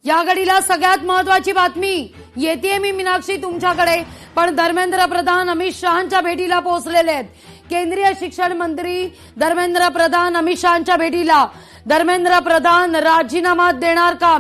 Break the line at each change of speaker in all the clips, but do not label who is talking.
या घडीला सगळ्यात महत्वाची बातमी येते मी मीनाक्षी तुमच्याकडे। पण धर्मेंद्र प्रधान अमित शहांच्या भेटीला पोहोचलेले आहेत। केंद्रीय शिक्षण मंत्री धर्मेंद्र प्रधान अमित शहांच्या भेटीला। धर्मेंद्र प्रधान राजीनामा देणार का?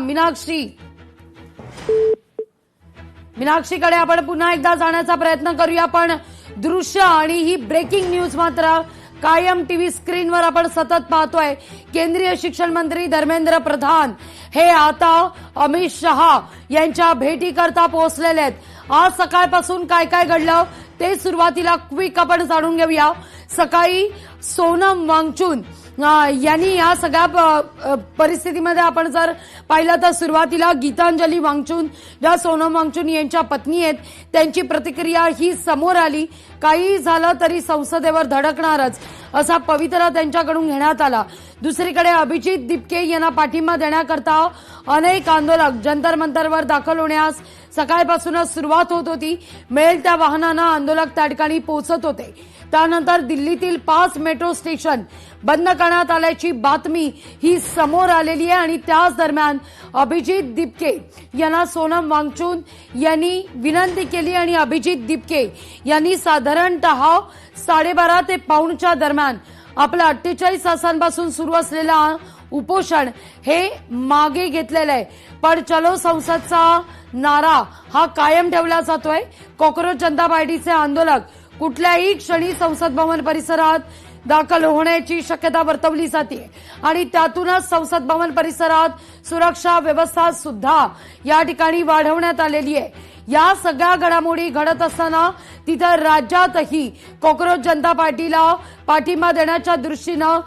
मीनाक्षीकडे आपण पुन्हा एकदा जाण्याचा प्रयत्न करूया। पण दृश्य आणि ही ब्रेकिंग न्यूज मात्र कायम टीव्ही स्क्रीनवर आपण सतत पाहतोय। केंद्रीय शिक्षण मंत्री धर्मेंद्र प्रधान हे आता अमित शहा यांच्या भेटीकरता पोहोचलेले आहेत। आज सकाळपासून काय काय घडलं ते सुरुवातीला क्विक आपण जाणून घेऊया। सकाळी सोनम वांगचुक यांनी या सगळ्या परिस्थितीमध्ये आपण जर पाहिलं तर सुरुवातीला गीतांजली वांगचुक ज्या सोनम वांगचुक यांच्या पत्नी आहेत त्यांची प्रतिक्रिया ही समोर आली। काही झालं तरी संसदेवर धडकणारच असा पवित्रा त्यांच्याकडून घेण्यात आला। दुसरीकडे अभिजित दिपके यांना पाठिंबा देण्याकरता अनेक आंदोलक जंतर मंतरवर दाखल होण्यास सकाळपासूनच सुरुवात होत होती। मिळेल त्या वाहनांना आंदोलक त्या ठिकाणी पोहोचत होते। त्यानंतर दिल्लीतील 5 मेट्रो स्टेशन बंद करण्यात आल्याची बातमी ही समोर आलेली आहे। आणि त्याच दरम्यान अभिजित दिपके यांना सोनम वांगचुक यांनी विनंती केली आणि अभिजित दिपके यांनी साधारणतः 12:30 ते 1:45 दरम्यान आपलं 48 तासांपासून सुरू असलेलं उपोषण हे मागे घेतलेलं आहे। पण चलो संसदचा नारा हा कायम ठेवला जातोय। कॉकरोच जनता पार्टीचे आंदोलक कुठल्याही क्षणी संसद भवन परिसरात दाखल होण्याची शक्यता वर्तवली जाते आणि त्यातूनच संसद भवन परिसरात सुरक्षा व्यवस्था सुद्धा या ठिकाणी वाढवण्यात आलेली आहे। या सगळ्या घडामोडी घडत असताना तिथं राज्यातही कॉकरोच जनता पार्टीला पाठिंबा देण्याच्या दृष्टीनं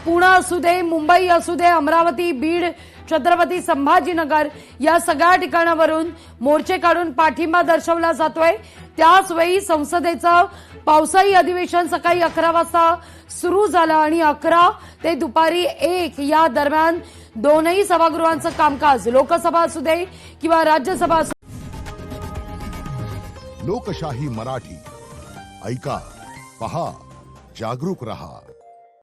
पुणे असू दे, मुंबई असू दे, अमरावती, बीड, छत्रपती संभाजीनगर या सगळ्या ठिकाणावरून मोर्चे काढून पाठिंबा दर्शवला जातोय। त्याचवेळी संसदेचं पावसाळी अधिवेशन सकाळी 11 वाजता सुरू झालं आणि 11 ते दुपारी 1 या दरम्यान दोनही सभागृहांचं कामकाज लोकसभा असू दे किंवा राज्यसभा असू
लोकशाही मराठी ऐका, पहा, जागरूक रहा।